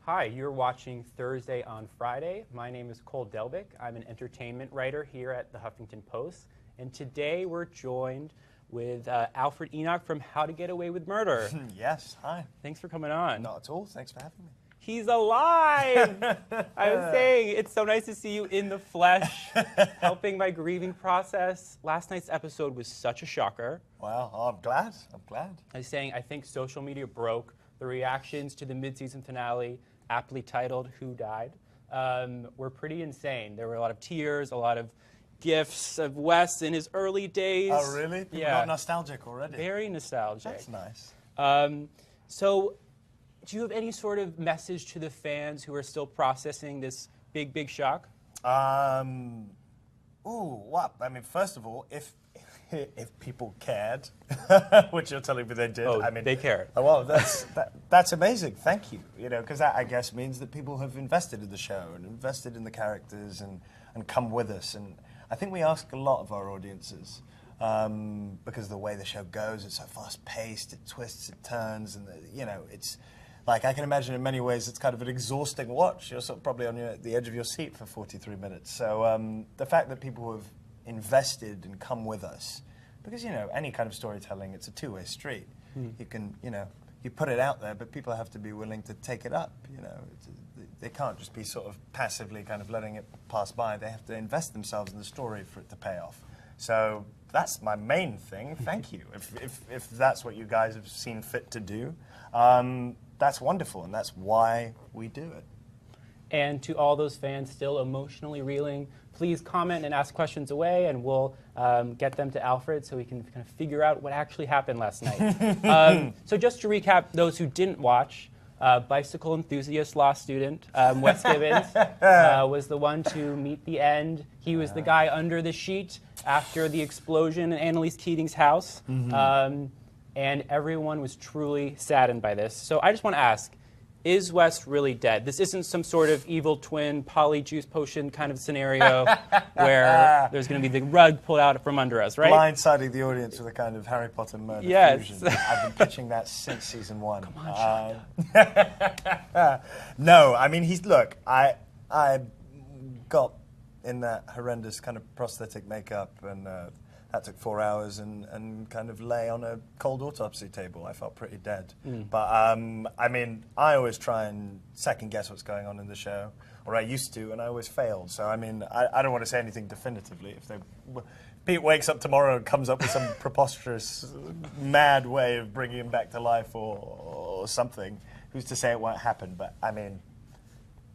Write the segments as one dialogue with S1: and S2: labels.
S1: Hi, you're watching Thursday on Friday. My name is Cole Delbick. I'm an entertainment writer here at the Huffington Post. And today we're joined with Alfred Enoch from How to Get Away with Murder.
S2: Yes, hi.
S1: Thanks for coming on.
S2: Not at all, thanks for having me.
S1: He's alive! I was saying, it's so nice to see you in the flesh, helping my grieving process. Last night's episode was such a shocker.
S2: Well, I'm glad.
S1: I was saying, I think social media broke. The reactions to the mid-season finale, aptly titled Who Died, were pretty insane. There were a lot of tears, a lot of gifs of Wes in his early days.
S2: Oh, really? People got nostalgic already.
S1: Very nostalgic.
S2: That's nice.
S1: So, do you have any sort of message to the fans who are still processing this big, big shock?
S2: What? I mean, first of all, if people cared, which you're telling me they did,
S1: Oh,
S2: I mean,
S1: they cared.
S2: Oh, well, that's amazing. Thank you. You know, because that, I guess, means that people have invested in the show and invested in the characters and come with us. And I think we ask a lot of our audiences. Because of the way the show goes, it's so fast-paced, it twists, it turns, and it's like, I can imagine in many ways it's kind of an exhausting watch. You're sort of probably on the edge of your seat for 43 minutes. So the fact that people have invested and come with us, because any kind of storytelling, it's a two-way street. You can, you put it out there, but people have to be willing to take it up. They can't just be sort of passively kind of letting it pass by. They have to invest themselves in the story for it to pay off. So that's my main thing. Thank you. If that's what you guys have seen fit to do, that's wonderful, and that's why we do it.
S1: And to all those fans still emotionally reeling, please comment and ask questions away, and we'll get them to Alfred so we can kind of figure out what actually happened last night. So just to recap, those who didn't watch, bicycle enthusiast law student Wes Gibbons was the one to meet the end. He was the guy under the sheet after the explosion in Annalise Keating's house. And everyone was truly saddened by this. So I just want to ask, is Wes really dead? This isn't some sort of evil twin polyjuice potion kind of scenario where there's going to be the rug pulled out from under us, right?
S2: Blindsiding the audience with a kind of Harry Potter murder fusion. I've been pitching that since season 1.
S1: Come on,
S2: No, I mean, I got in that horrendous kind of prosthetic makeup, and that took 4 hours, and kind of lay on a cold autopsy table. I felt pretty dead. But I mean, I always try and second guess what's going on in the show, or I used to, and I always failed. So I mean, I don't want to say anything definitively. If Pete wakes up tomorrow and comes up with some preposterous, mad way of bringing him back to life or something, who's to say it won't happen? But I mean,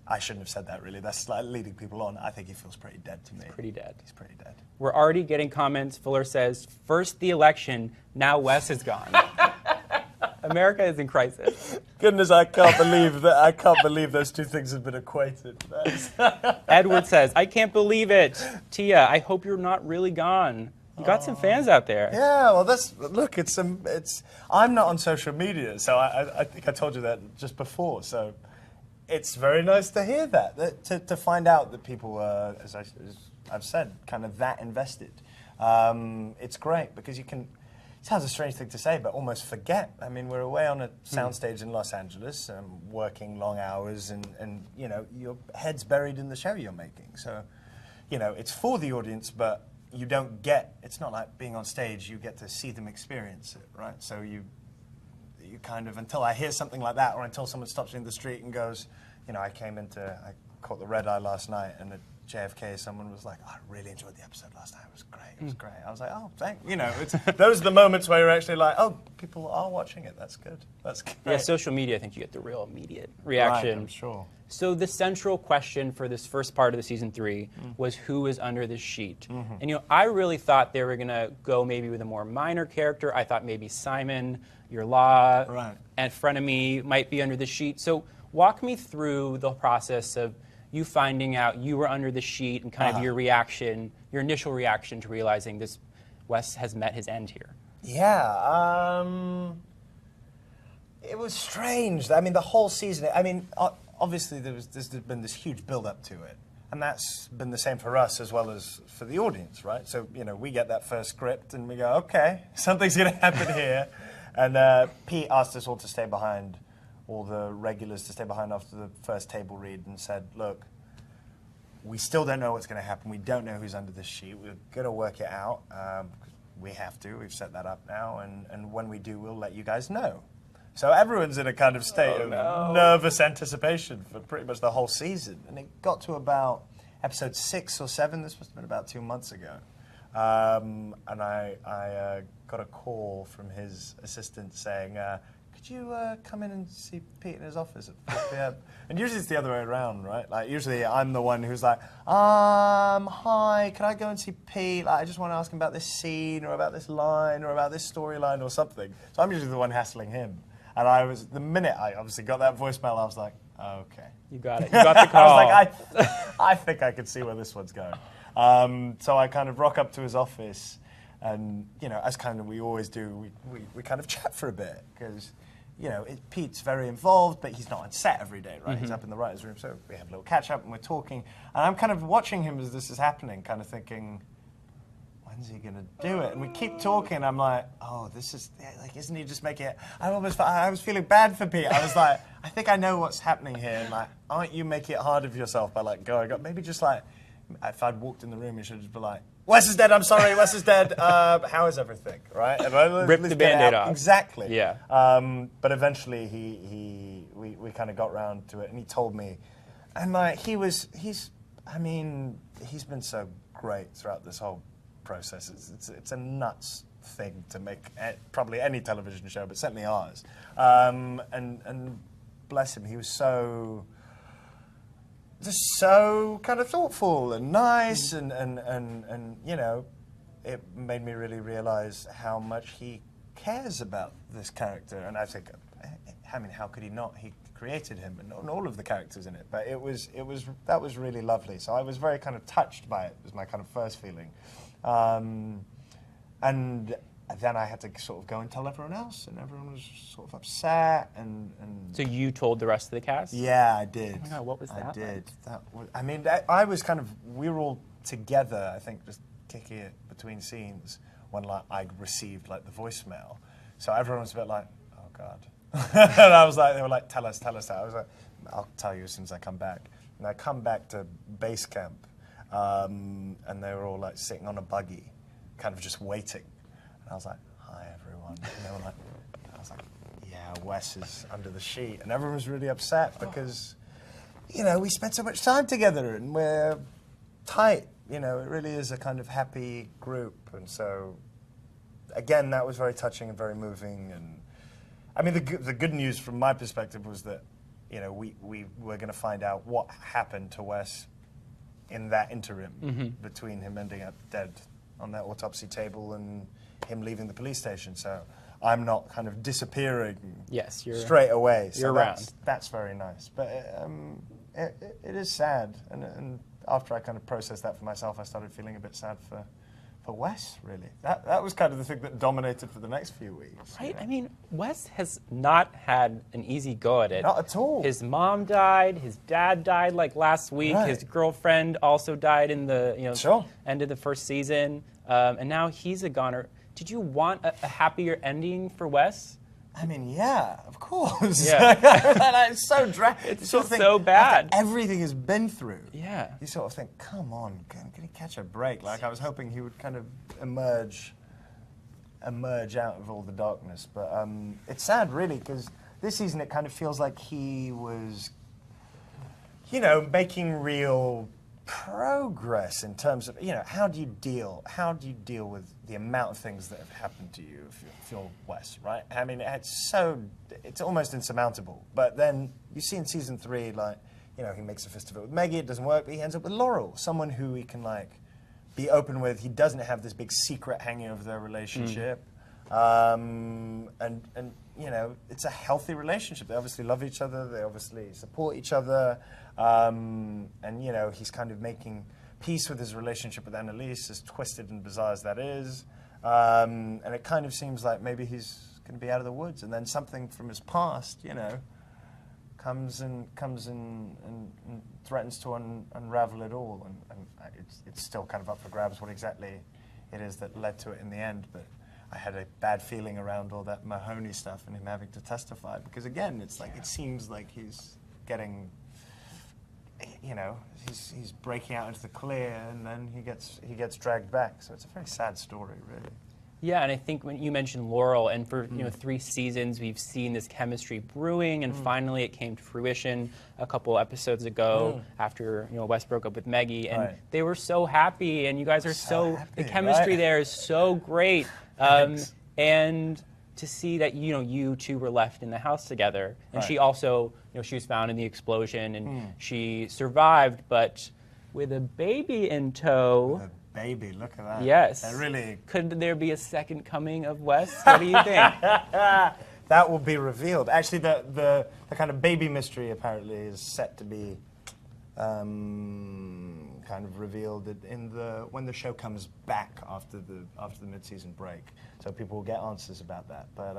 S2: I shouldn't have said that, really. That's like leading people on. I think he feels pretty dead to me.
S1: Pretty dead.
S2: He's pretty dead.
S1: We're already getting comments. Fuller says, first the election, now Wes is gone. America is in crisis.
S2: Goodness, I can't believe that. I can't believe those two things have been equated.
S1: Edward says, I can't believe it. Tia, I hope you're not really gone. You got some fans out there.
S2: Yeah, well, look. I'm not on social media, so I think I told you that just before. So it's very nice to hear that to find out that people are, as I've said, kind of that invested. It's great because you can. It sounds a strange thing to say, but almost forget. I mean, we're away on a soundstage in Los Angeles, working long hours, and your head's buried in the show you're making. So, it's for the audience, but you don't get. It's not like being on stage. You get to see them experience it, right? So you kind of, until I hear something like that, or until someone stops me in the street and goes, I caught the red eye last night, and at JFK, someone was like, I really enjoyed the episode last night. It was great. It was great. I was like, oh, those are the moments where you're actually like, oh, people are watching it. That's good. That's great.
S1: Yeah, social media, I think you get the real immediate reaction.
S2: Right, I'm sure.
S1: So the central question for this first part of the season 3 was who is under the sheet. And I really thought they were going to go maybe with a more minor character. I thought maybe Simon, your law, and frenemy might be under the sheet. So walk me through the process of you finding out you were under the sheet and kind of your reaction, your initial reaction to realizing this Wes has met his end here.
S2: Yeah, it was strange. I mean, the whole season. I mean, obviously there's been this huge build-up to it, and that's been the same for us as well as for the audience, right? So we get that first script and we go, okay, something's going to happen here, and Pete asked us all to stay behind all the regulars to stay behind after the first table read and said, look, we still don't know what's going to happen. We don't know who's under this sheet. We're going to work it out. We have to. We've set that up now. And when we do, we'll let you guys know. So everyone's in a kind of state of nervous anticipation for pretty much the whole season. And it got to about episode 6 or 7. This must have been about 2 months ago. And I got a call from his assistant saying, could you come in and see Pete in his office at 4 p.m.? And usually it's the other way around, right? Like, usually I'm the one who's like, hi, can I go and see Pete? Like, I just want to ask him about this scene or about this line or about this storyline or something. So I'm usually the one hassling him. And the minute I obviously got that voicemail, I was like, okay.
S1: You got it. You got the call.
S2: I was like, I think I can see where this one's going. So I kind of rock up to his office, and, you know, as kind of we always do, we kind of chat for a bit, because, you know, Pete's very involved, but he's not on set every day, right? He's up in the writer's room, so we have a little catch-up, and we're talking. And I'm kind of watching him as this is happening, kind of thinking, when's he going to do it? And we keep talking, I'm like, oh, this is, like, isn't he just making it? I was feeling bad for Pete. I was like, I think I know what's happening here. And, like, aren't you making it hard of yourself by, like, going up? Maybe just, like, if I'd walked in the room, you should just be like, Wes is dead, I'm sorry, Wes is dead. How is everything, right?
S1: Rip the Band-Aid off.
S2: Exactly.
S1: Yeah.
S2: But eventually we kind of got round to it, and he told me, and like he's been so great throughout this whole process. It's a nuts thing to make probably any television show, but certainly ours. And bless him, he was just so kind of thoughtful and nice, and you know, it made me really realize how much he cares about this character. And I think, I mean, how could he not? He created him and all of the characters in it. But that was really lovely. So I was very kind of touched by it. Was my kind of first feeling, and then I had to sort of go and tell everyone else, and everyone was sort of upset. And
S1: So you told the rest of the cast?
S2: Yeah, I did.
S1: Oh my God, what was that?
S2: I did. I mean, I was kind of, we were all together, I think, just kicking it between scenes when like I received like the voicemail. So everyone was a bit like, oh God. And I was like, they were like, tell us. I was like, I'll tell you as soon as I come back. And I come back to base camp, and they were all like sitting on a buggy, kind of just waiting. And I was like, hi everyone. And they were like, I was like, yeah, Wes is under the sheet. And everyone was really upset because, you know, we spent so much time together and we're tight. You know, it really is a kind of happy group. And so, again, that was very touching and very moving. And I mean, the good news from my perspective was that, you know, we were going to find out what happened to Wes in that interim between him ending up dead on that autopsy table and him leaving the police station. So I'm not kind of disappearing straight away. So
S1: you're around.
S2: That's very nice. But it is sad. And after I kind of processed that for myself, I started feeling a bit sad for Wes, really. That was kind of the thing that dominated for the next few weeks.
S1: Right?
S2: You know?
S1: I mean, Wes has not had an easy go at it.
S2: Not at all.
S1: His mom died. His dad died like last week.
S2: Right.
S1: His girlfriend also died in the
S2: Sure.
S1: end of the first season. And now he's a goner. Did you want a happier ending for Wes?
S2: I mean, yeah, of course.
S1: Yeah.
S2: It's so
S1: It's just so bad.
S2: After everything he's been through.
S1: Yeah.
S2: You sort of think, come on, can he catch a break? Like, I was hoping he would kind of emerge out of all the darkness. But it's sad, really, because this season it kind of feels like he was, you know, making real progress in terms of, you know, how do you deal with the amount of things that have happened to you if you're Wes, right? I mean, it's almost insurmountable. But then you see in season 3, like, you know, he makes a fist of it with Maggie, it doesn't work, but he ends up with Laurel, someone who he can, like, be open with. He doesn't have this big secret hanging over their relationship. And you know, it's a healthy relationship. They obviously love each other. They obviously support each other. And, you know, he's kind of making peace with his relationship with Annalise, as twisted and bizarre as that is. And it kind of seems like maybe he's going to be out of the woods. And then something from his past, you know, comes and threatens to unravel it all. And it's still kind of up for grabs what exactly it is that led to it in the end. But I had a bad feeling around all that Mahoney stuff and him having to testify, because again, it's like it seems like he's getting, you know, he's breaking out into the clear, and then he gets dragged back. So it's a very sad story, really.
S1: Yeah, and I think when you mentioned Laurel, and for 3 seasons we've seen this chemistry brewing, and finally it came to fruition a couple episodes ago after Wes broke up with Maggie, and they were so happy, and you guys are so happy, the chemistry there is so great, and to see that you two were left in the house together, and she also she was found in the explosion, and she survived, but with a baby in tow.
S2: Baby, look at that.
S1: Yes.
S2: That really...
S1: Could there be a second coming of Wes? What do you think?
S2: That will be revealed. Actually, the kind of baby mystery apparently is set to be kind of revealed when the show comes back after the mid-season break. So people will get answers about that. But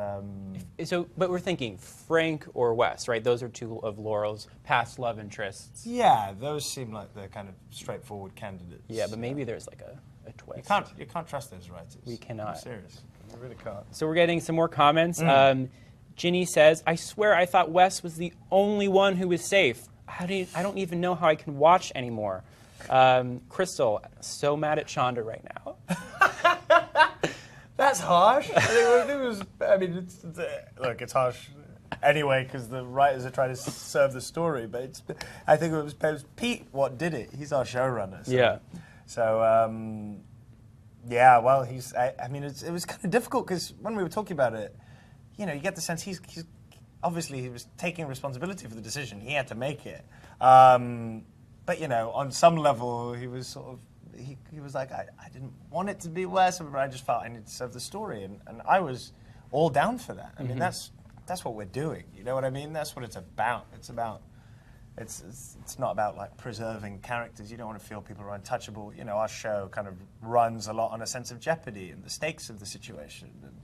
S1: but we're thinking Frank or Wes, right? Those are two of Laurel's past love interests.
S2: Yeah, those seem like the kind of straightforward candidates.
S1: Yeah, but maybe there's like a twist.
S2: You can't trust those writers.
S1: We cannot.
S2: I'm serious. You really can't.
S1: So we're getting some more comments. Ginny says, "I swear I thought Wes was the only one who was safe. I don't even know how I can watch anymore." Crystal, so mad at Shonda right now.
S2: That's harsh. Look, it's harsh anyway because the writers are trying to serve the story. But I think it was Pete what did it. He's our showrunner. So,
S1: yeah.
S2: So yeah, well, it was kind of difficult because when we were talking about it, you get the sense he's obviously he was taking responsibility for the decision. He had to make it. But on some level, he was sort of he was like, I didn't want it to be Wes, but I just felt I needed to serve the story, and I was all down for that. I mean, that's what we're doing. You know what I mean? That's what it's about. It's not about like preserving characters. You don't want to feel people are untouchable. Our show kind of runs a lot on a sense of jeopardy and the stakes of the situation. And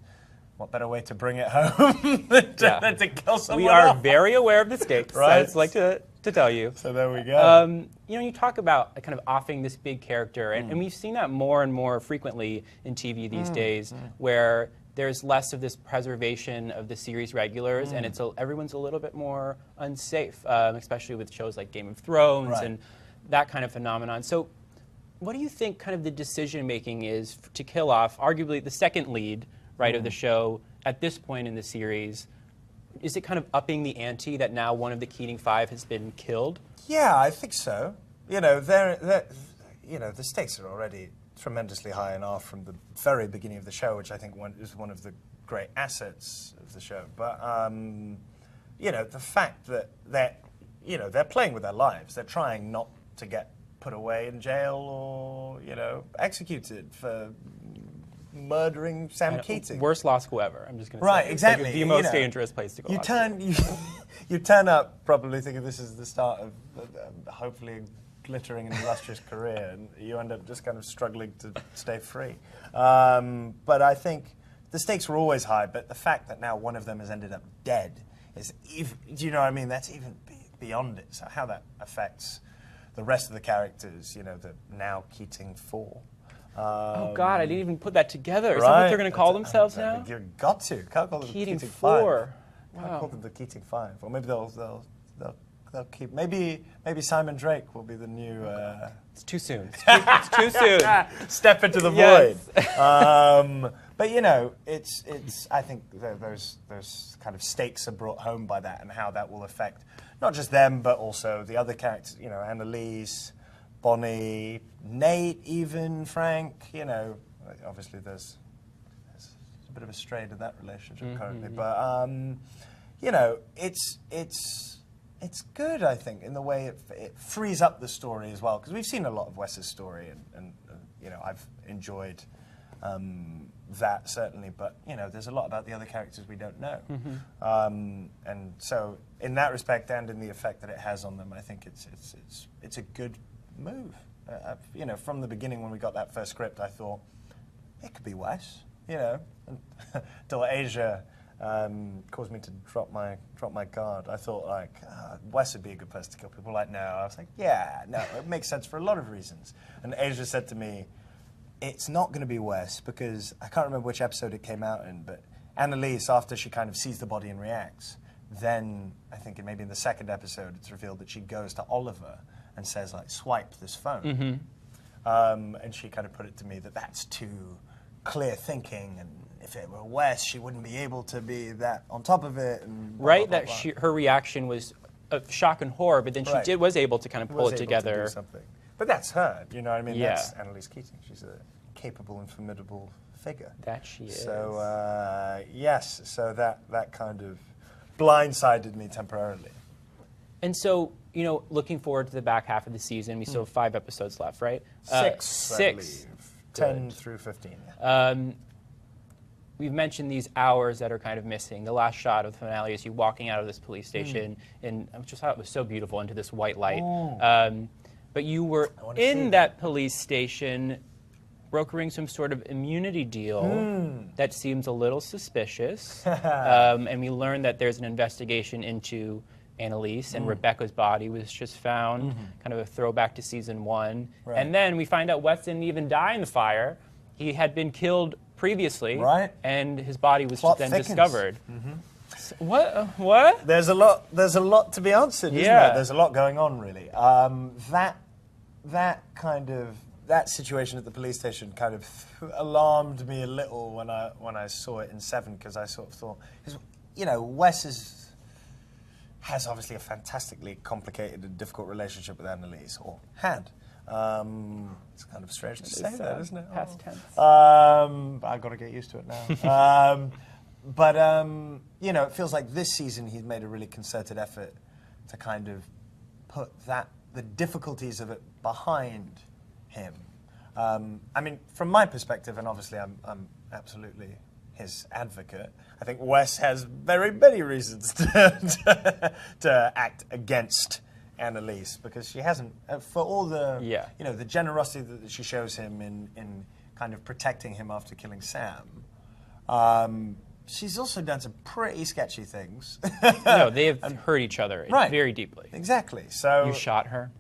S2: what better way to bring it home than to kill someone?
S1: We are very aware of the stakes.
S2: Right?
S1: I'd just like to tell you.
S2: So there we go.
S1: You talk about kind of offing this big character, and we've seen that more and more frequently in TV these days, where there's less of this preservation of the series regulars, and everyone's a little bit more unsafe, especially with shows like Game of Thrones and that kind of phenomenon. So what do you think kind of the decision-making is to kill off arguably the second lead of the show at this point in the series? Is it kind of upping the ante that now one of the Keating Five has been killed?
S2: Yeah, I think so. The stakes are already tremendously high and are from the very beginning of the show, which I think is one of the great assets of the show. But the fact that they're playing with their lives, they're trying not to get put away in jail or executed for murdering Sam Keating.
S1: Worst law school ever, I'm just going to say.
S2: Right, exactly.
S1: Like the most dangerous place to go.
S2: You turn up probably thinking this is the start of hopefully a glittering and illustrious career, and you end up just kind of struggling to stay free. But I think the stakes were always high, but the fact that now one of them has ended up dead is even, do you know what I mean? That's even beyond it. So how that affects the rest of the characters, the now Keating Four.
S1: Oh God, I didn't even put that together. Is that what they're going to call themselves now?
S2: You've got to. Can't call them
S1: Keating
S2: the Keating
S1: Four.
S2: Five. Can't call them the Keating Five. Or maybe they'll keep. Maybe Simon Drake will be the new.
S1: It's too soon. It's too soon.
S2: Step into the void. But it's. I think those kind of stakes are brought home by that, and how that will affect not just them, but also the other characters. Annalise, Bonnie, Nate, even Frank. Obviously there's a bit of a stray to that relationship currently, but it's good, I think, in the way it frees up the story as well, because we've seen a lot of Wes's story, and I've enjoyed that certainly, but there's a lot about the other characters we don't know, and so in that respect, and in the effect that it has on them, I think it's a good move. From the beginning when we got that first script, I thought it could be Wes, until Asia caused me to drop my guard. I thought Wes would be a good person to kill people. No, I was like, yeah, no, it makes sense for a lot of reasons. And Asia said to me, it's not going to be Wes, because I can't remember which episode it came out in, but Annalise, after she kind of sees the body and reacts, then I think maybe in the second episode it's revealed that she goes to Oliver and says, like, swipe this phone. And she kind of put it to me that that's too clear thinking, and if it were Wes, she wouldn't be able to be that on top of it. And blah,
S1: right,
S2: blah, blah,
S1: that
S2: blah.
S1: her reaction was of shock and horror, but then she was able to kind of pull it together.
S2: To do something. But that's her, you know what I mean?
S1: Yeah.
S2: That's Annalise Keating. She's a capable and formidable figure.
S1: That she is.
S2: So, yes, so that kind of blindsided me temporarily.
S1: And so, you know, looking forward to the back half of the season, we still have 5 episodes left, right?
S2: 6, I
S1: 6.
S2: believe. 10 through 15.
S1: We've mentioned these hours that are kind of missing. The last shot of the finale is you walking out of this police station, and I just thought it was so beautiful, into this white light. But you were in that police station brokering some sort of immunity deal that seems a little suspicious. And we learned that there's an investigation into Annalise, and Rebecca's body was just found, kind of a throwback to season 1.
S2: Right.
S1: And then we find out Wes didn't even die in the fire. He had been killed previously,
S2: right,
S1: and his body was
S2: Plot
S1: then
S2: thickens.
S1: Discovered. So what?
S2: There's a lot to be answered, isn't there? There's a lot going on, really. That situation at the police station kind of alarmed me a little when I saw it in 7, because I sort of thought, you know, Wes has obviously a fantastically complicated and difficult relationship with Annalise, or had. It's kind of strange to say that, isn't it?
S1: Past tense.
S2: I've got to get used to it now. But you know, it feels like this season he's made a really concerted effort to kind of put the difficulties of it behind him. I mean, from my perspective, and obviously I'm absolutely his advocate, I think Wes has very many reasons to act against Annalise, because she hasn't, for all the you know, the generosity that she shows him in kind of protecting him after killing Sam. She's also done some pretty sketchy things.
S1: No, they have hurt each other very deeply.
S2: Exactly. So
S1: you shot her.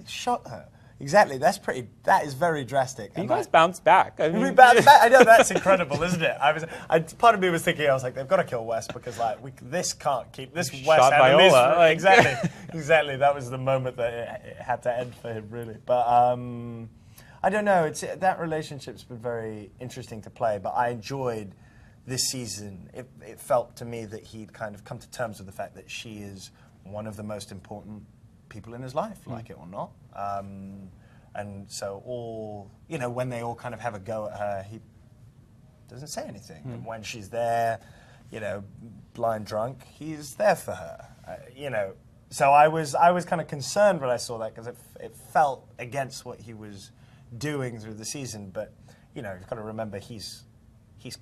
S2: Shot her. Exactly. That is very drastic.
S1: You guys bounced back.
S2: I know, that's incredible, isn't it? Part of me was thinking, I was like, they've got to kill Wes, because like this can't keep this. Wes
S1: shot Viola. Like.
S2: Exactly. That was the moment that it had to end for him, really. But I don't know. That relationship's been very interesting to play. But I enjoyed this season. It felt to me that he'd kind of come to terms with the fact that she is one of the most important people in his life, like it or not. And so when they all kind of have a go at her, he doesn't say anything. And when she's there, you know, blind drunk, he's there for her. You know, so I was kind of concerned when I saw that, because it felt against what he was doing through the season. But you know, you've got to remember he's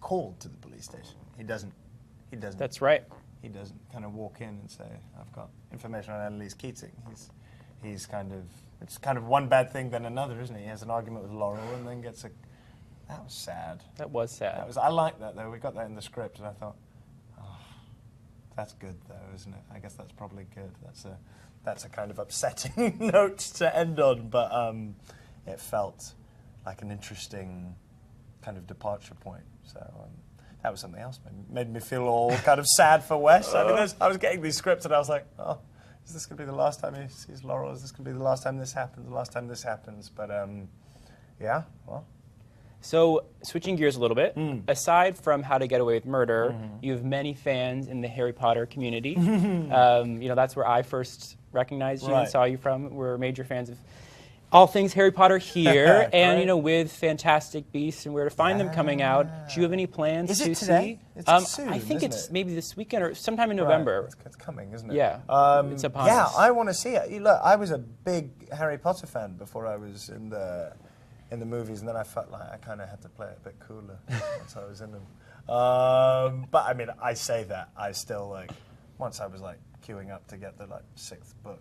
S2: called to the police station. He doesn't.
S1: That's right.
S2: He doesn't kind of walk in and say, I've got information on Annalise Keating. He's kind of, it's kind of one bad thing then another, isn't it? He has an argument with Laurel and then gets that was sad.
S1: That was sad.
S2: I like that, though. We got that in the script, and I thought, oh, that's good, though, isn't it? I guess that's probably good. That's a kind of upsetting note to end on, but it felt like an interesting kind of departure point. So that was something else. Made me feel all kind of sad for Wes. I mean, I was getting these scripts, and I was like, oh, is this going to be the last time he sees Laurel? Is this going to be the last time this happens? The last time this happens? But yeah, well.
S1: So switching gears a little bit, aside from How to Get Away with Murder, you have many fans in the Harry Potter community. You know, that's where I first recognized you and saw you from. We're major fans of all things Harry Potter here, and you know, with Fantastic Beasts and Where to Find Them coming out. Do you have any plans
S2: is
S1: to
S2: it today?
S1: see?
S2: It's soon,
S1: I think
S2: isn't
S1: it's
S2: it?
S1: maybe this weekend or sometime in November.
S2: It's coming, isn't it?
S1: Yeah, it's upon
S2: yeah,
S1: us.
S2: I want to see it. Look, I was a big Harry Potter fan before I was in the movies, and then I felt like I kind of had to play it a bit cooler once I was in them. But I mean, I say that I still like. Once I was like queuing up to get the like 6th book,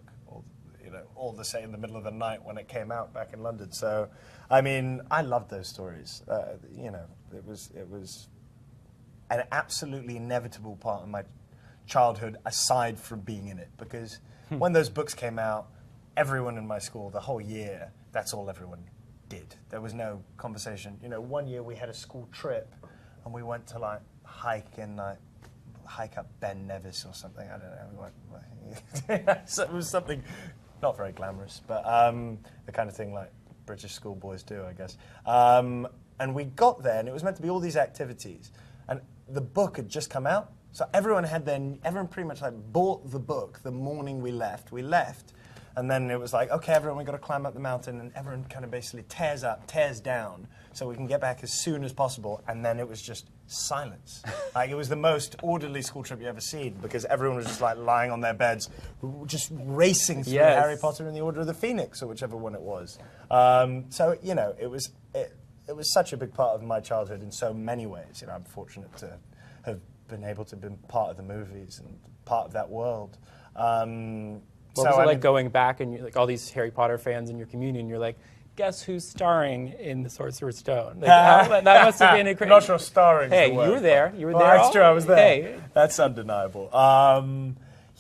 S2: all the same in the middle of the night when it came out back in London. So, I mean, I loved those stories. You know, it was an absolutely inevitable part of my childhood, aside from being in it, because when those books came out, everyone in my school, the whole year, that's all everyone did. There was no conversation. You know, one year we had a school trip, and we went to like hike up Ben Nevis or something. I don't know. We went, so it was something not very glamorous, but the kind of thing like British schoolboys do, I guess. And we got there, and it was meant to be all these activities, and the book had just come out, so everyone pretty much like bought the book the morning we left. We left, and then it was like, okay, everyone, we got to climb up the mountain, and everyone kind of basically tears down, so we can get back as soon as possible. And then it was just silence. Like, it was the most orderly school trip you ever seen, because everyone was just like lying on their beds, just racing through Harry Potter and the Order of the Phoenix, or whichever one it was. So you know, it was such a big part of my childhood in so many ways. You know, I'm fortunate to have been able to be part of the movies and part of that world.
S1: What was it like going back and like all these Harry Potter fans in your community, and you're like, guess who's starring in The Sorcerer's Stone? Like, that must have been a crazy.
S2: Not sure starring.
S1: Hey, you were there. You were there.
S2: That's true. I was there.
S1: Hey.
S2: That's undeniable.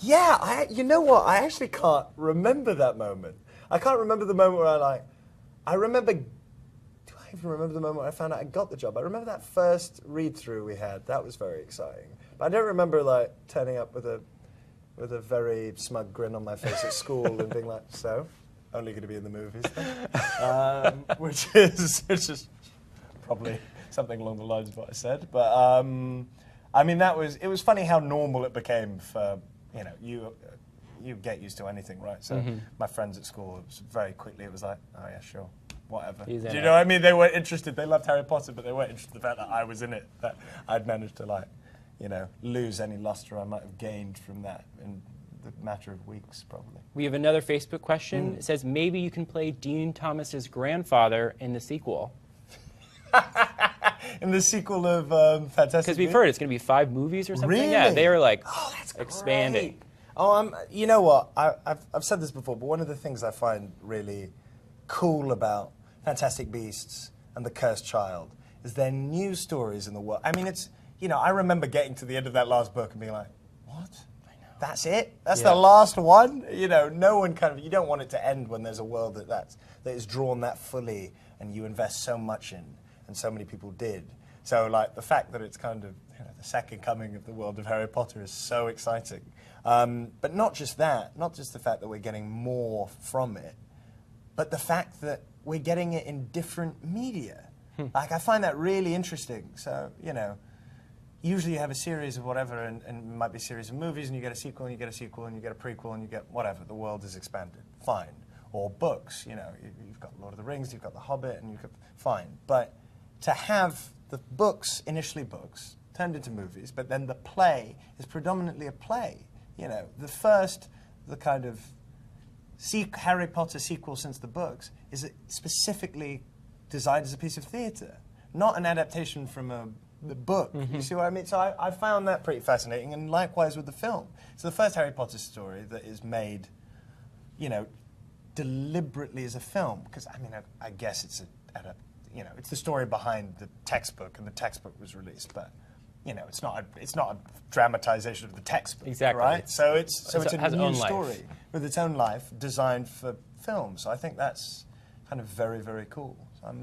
S2: Yeah, you know what? I actually can't remember that moment. I can't remember the moment where I remember. Do I even remember the moment where I found out I got the job? I remember that first read-through we had. That was very exciting. But I don't remember like turning up with a very smug grin on my face at school and being like, so, only going to be in the movies then? Which is probably something along the lines of what I said. But, I mean, it was funny how normal it became for, you know, you get used to anything, right? So my friends at school, it was like, oh yeah, sure, whatever. Do you know what I mean? They weren't interested. They loved Harry Potter, but they weren't interested in the fact that I was in it, that I'd managed to, like, you know, lose any luster I might have gained from that in the matter of weeks, probably.
S1: We have another Facebook question. It says, maybe you can play Dean Thomas's grandfather in the sequel.
S2: In the sequel of Fantastic
S1: Because we've heard it's going to be 5 movies or something.
S2: Really?
S1: Yeah, they are like
S2: that's
S1: expanding.
S2: Great. Oh, you know what? I've said this before, but one of the things I find really cool about Fantastic Beasts and The Cursed Child is their new stories in the world. I mean, it's, you know, I remember getting to the end of that last book and being like, what? That's it? That's the last one? You know, no one kind of, you don't want it to end when there's a world that is drawn that fully and you invest so much in, and so many people did. So, like, the fact that it's kind of, you know, the second coming of the world of Harry Potter is so exciting. But not just that, not just the fact that we're getting more from it, but the fact that we're getting it in different media. Like, I find that really interesting. So, you know, usually you have a series of whatever, and it might be a series of movies, and you get a sequel, and you get a sequel, and you get a prequel, and you get whatever. The world is expanded. Fine. Or books, you know. You've got Lord of the Rings, you've got The Hobbit, and you've got... Fine. But to have the books, initially books, turned into movies, but then the play is predominantly a play. You know, the kind of Harry Potter sequel since the books is specifically designed as a piece of theatre, not an adaptation from the book. You see what I mean? So I found that pretty fascinating, and likewise with the film. It's the first Harry Potter story that is made, you know, deliberately as a film, because I mean, I guess it's you know, it's the story behind the textbook, and the textbook was released, but you know, it's not a dramatization of the textbook,
S1: exactly,
S2: right? So it's a new story
S1: life
S2: with its own life, designed for film. So I think that's kind of very, very cool. So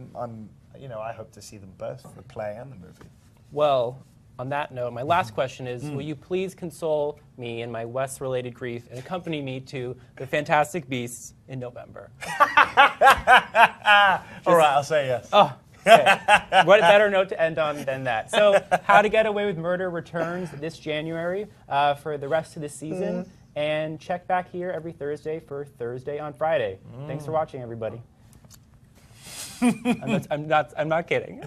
S2: you know, I hope to see them both, the play and the movie.
S1: Well, on that note, my last question is, will you please console me in my West-related grief and accompany me to the Fantastic Beasts in November?
S2: All right, I'll say yes.
S1: Oh, okay. What better note to end on than that? So, How to Get Away with Murder returns this January for the rest of the season. And check back here every Thursday for Thursday on Friday. Thanks for watching, everybody. I'm not kidding.